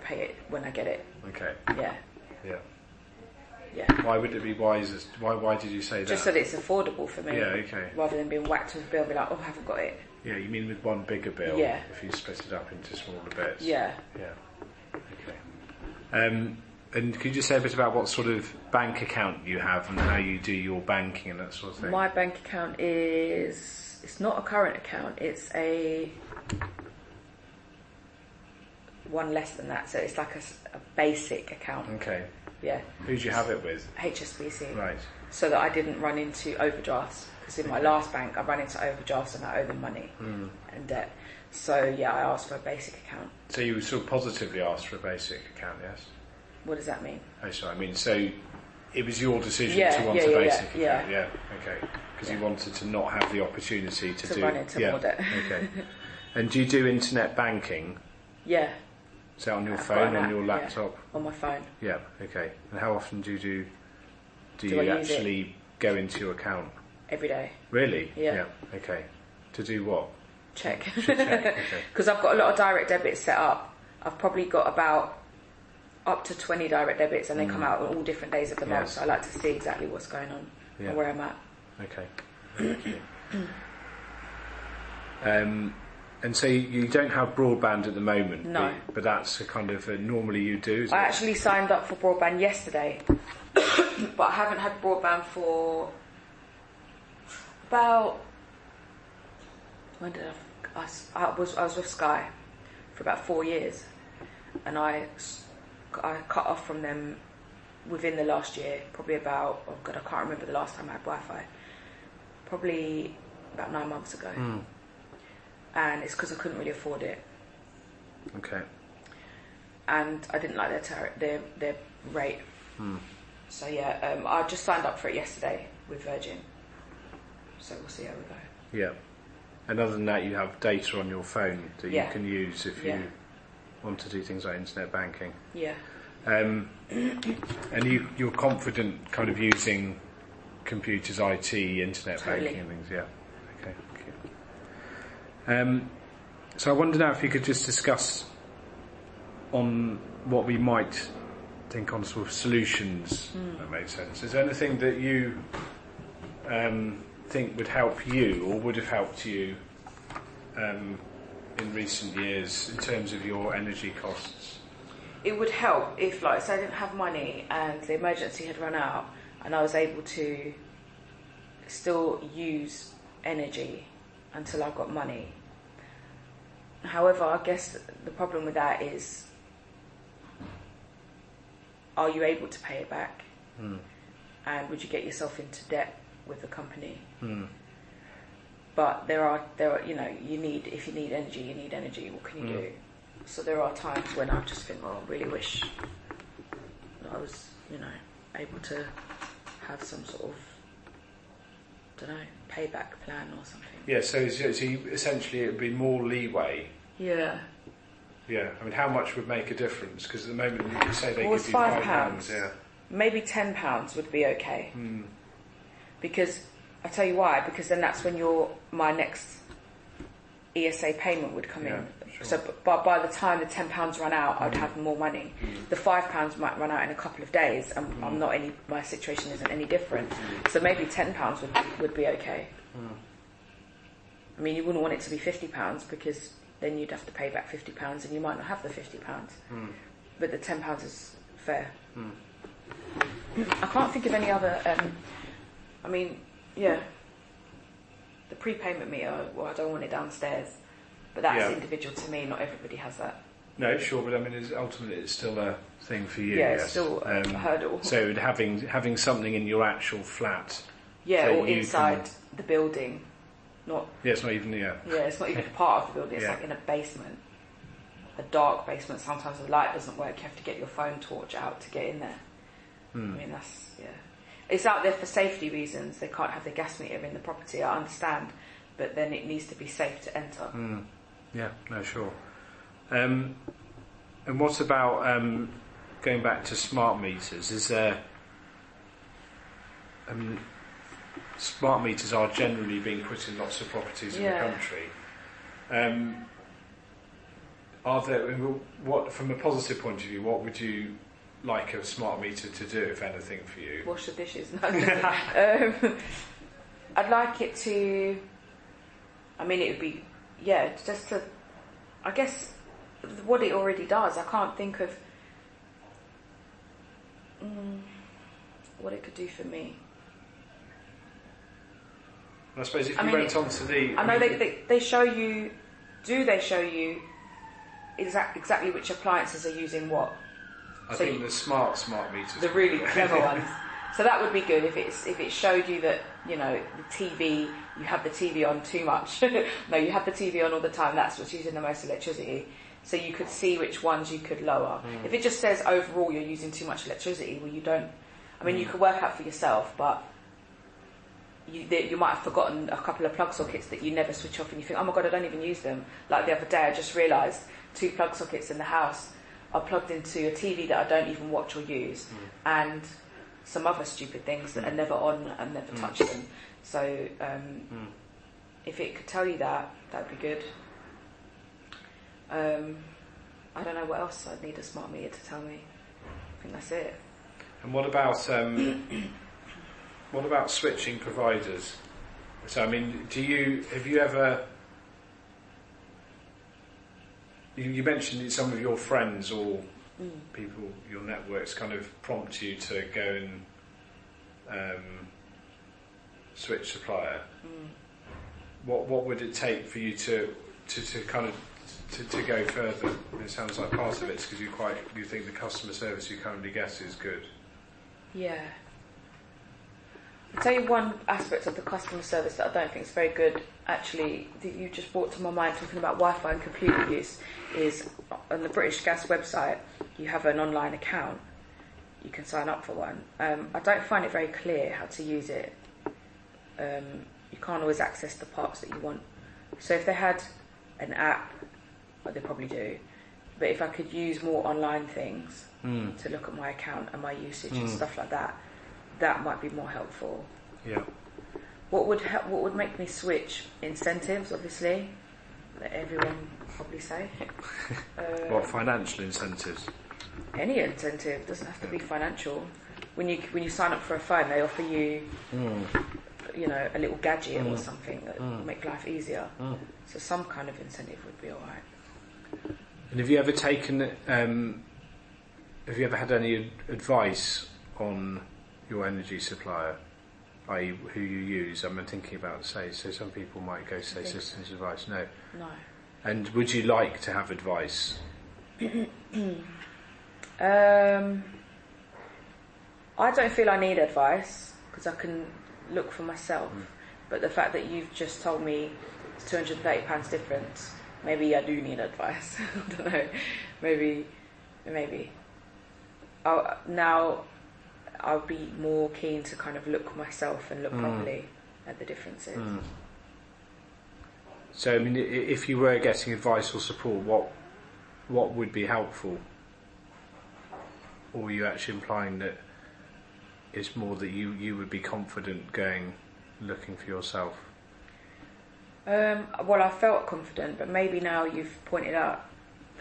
pay it when I get it. Okay. Yeah. Yeah. Yeah. Why would it be wisest? Why did you say that? Just so that it's affordable for me. Yeah, okay. Rather than being whacked with a bill, be like, oh, I haven't got it. Yeah, you mean with one bigger bill? Yeah. If you split it up into smaller bits? Yeah. Yeah. Okay. And could you just say a bit about what sort of bank account you have and how you do your banking and that sort of thing? My bank account is... It's not a current account. It's a... one less than that. So it's like a basic account. Okay. Yeah. Who do you have it with? HSBC. Right. So that I didn't run into overdrafts. Because in my last bank, I ran into overdrafts and I owe them money and debt. So, yeah, I asked for a basic account. So you sort of positively asked for a basic account, yes? What does that mean? Oh, sorry. I mean, so it was your decision to want a basic account? Yeah. Okay. Because you wanted to not have the opportunity to run into more debt. Okay. And do you do internet banking? Yeah. Is that on your phone, on your laptop? Yeah, on my phone. Yeah, okay. And how often do you I actually go into your account? Every day. Really? Yeah. Okay. To do what? Check. Okay. Because I've got a lot of direct debits set up. I've probably got about up to 20 direct debits and they come out on all different days of the month. So I like to see exactly what's going on and where I'm at. Okay. Thank you. And so you don't have broadband at the moment? No. But that's a kind of normally you do, isn't I it? actually signed up for broadband yesterday. But I haven't had broadband for about... When did I was with Sky for about 4 years. And I cut off from them within the last year. Probably about... Oh God, I can't remember the last time I had Wi-Fi. Probably about 9 months ago. And it's because I couldn't really afford it. Okay. And I didn't like their rate. So yeah, I just signed up for it yesterday with Virgin. So we'll see how we go. Yeah. And other than that, you have data on your phone that you can use if you want to do things like internet banking. Yeah. And you're confident kind of using computers, IT, internet banking and things, yeah. Okay, thank you. So I wonder now if you could just discuss on what we might think on sort of solutions that make sense. Is there anything that you think would help you or would have helped you in recent years in terms of your energy costs? It would help if, like, say I didn't have money and the emergency had run out and I was able to still use energy until I got money. However, I guess the problem with that is, are you able to pay it back? And would you get yourself into debt with the company? But there are, you know, if you need energy, you need energy. What can you do? So there are times when I just think, oh, I really wish that I was, you know, able to have some sort of, don't know, payback plan or something. Yeah, so essentially it would be more leeway. Yeah. Yeah, I mean, how much would make a difference? Because at the moment you say they Well, give it's you £5. Yeah. Maybe £10 would be okay. Because, I tell you why, because then that's when my next ESA payment would come in. Sure. So by the time the £10 run out, I'd have more money. The £5 might run out in a couple of days, and my situation isn't any different. So maybe £10 would be okay. I mean, you wouldn't want it to be £50 because then you'd have to pay back £50 and you might not have the £50. But the £10 is fair. I can't think of any other... I mean, yeah, the prepayment meter, well, I don't want it downstairs. But that's individual to me, not everybody has that. No, sure, but I mean, ultimately it's still a thing for you. Yeah, it's still a hurdle. So having something in your actual flat... Yeah, so or inside the building. Yeah, it's not even... Yeah, it's not even part of the building, it's like in a basement. A dark basement, sometimes the light doesn't work, you have to get your phone torch out to get in there. I mean, that's... Yeah. It's out there for safety reasons, they can't have the gas meter in the property, I understand. But then it needs to be safe to enter. Yeah, no, sure. And what about going back to smart meters? Is there... smart meters are generally being put in lots of properties in the country. Are there, what, from a positive point of view, what would you like a smart meter to do, if anything, for you? Wash the dishes. No, I'd like it to. I mean, it would be, just to. I guess what it already does. I can't think of what it could do for me. I suppose if you went on to the... I know they show you... Do they show you exactly which appliances are using what? I think the smart meters... The really clever ones. So that would be good if it showed you that, the TV, you have the TV on too much. No, you have the TV on all the time, that's what's using the most electricity. So you could see which ones you could lower. If it just says overall you're using too much electricity, well, you don't... I mean, you could work out for yourself, but... You might have forgotten a couple of plug sockets that you never switch off and you think, oh my god, I don't even use them. Like the other day I just realised 2 plug sockets in the house are plugged into a TV that I don't even watch or use, and some other stupid things that are never on and never touch them. So if it could tell you that would be good. I don't know what else I'd need a smart meter to tell me. I think that's it. And what about switching providers? So, I mean, have you ever... You mentioned that some of your friends or people, your networks, kind of prompt you to go and switch supplier. What would it take for you to kind of to go further? It sounds like part of it's because you think the customer service you currently get is good. Yeah. I'll tell you one aspect of the customer service that I don't think is very good, actually, that you just brought to my mind talking about Wi-Fi and computer use, is on the British Gas website, you have an online account. You can sign up for one. I don't find it very clear how to use it. You can't always access the parts that you want. So if they had an app, well, they probably do, but if I could use more online things to look at my account and my usage and stuff like that, that might be more helpful. Yeah. What would make me switch? Incentives, obviously. Let everyone probably say. What financial incentives? Any incentive doesn't have to be financial. When you sign up for a phone, they offer you, a little gadget or something that will make life easier. So some kind of incentive would be all right. And have you ever have you ever had any advice on your energy supplier, i.e. who you use? I'm thinking about, so some people might go say systems advice. No. And would you like to have advice? I don't feel I need advice because I can look for myself. But the fact that you've just told me it's £230 difference, maybe I do need advice. I don't know. Maybe. I'll be more keen to kind of look myself and look properly at the differences. So, I mean, if you were getting advice or support, what would be helpful? Or were you actually implying that it's more that you would be confident looking for yourself? Well, I felt confident, but maybe now you've pointed out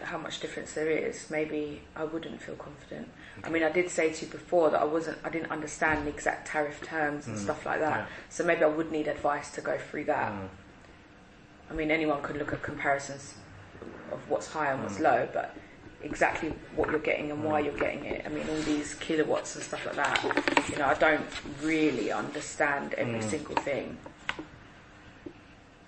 how much difference there is, maybe I wouldn't feel confident. I mean, I did say to you before that I didn't understand the exact tariff terms and stuff like that. Yeah. So maybe I would need advice to go through that. I mean, anyone could look at comparisons of what's high and what's low, but exactly what you're getting and why you're getting it. I mean, all these kilowatts and stuff like that. I don't really understand every single thing.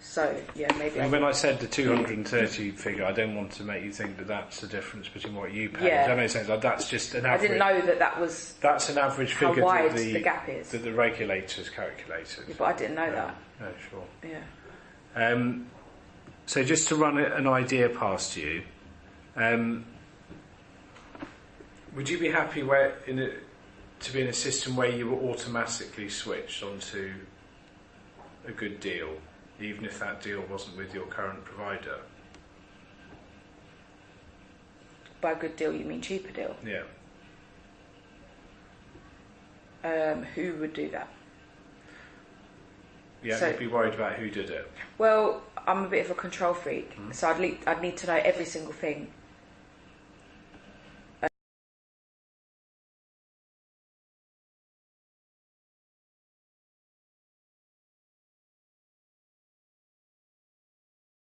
So, yeah, maybe... And when I said the 230 figure, I don't want to make you think that that's the difference between what you pay. Yeah. Does that make sense? Like, that's just an average... I didn't know that was... That's an average figure how wide the gap is. That the regulators calculated. Yeah, but I didn't know that. No, sure. Yeah. So just to run an idea past you, would you be happy to be in a system where you were automatically switched onto a good deal, even if that deal wasn't with your current provider? By a good deal, you mean cheaper deal? Yeah. Who would do that? Yeah, So- you'd be worried about who did it. Well, I'm a bit of a control freak, so I'd need to know every single thing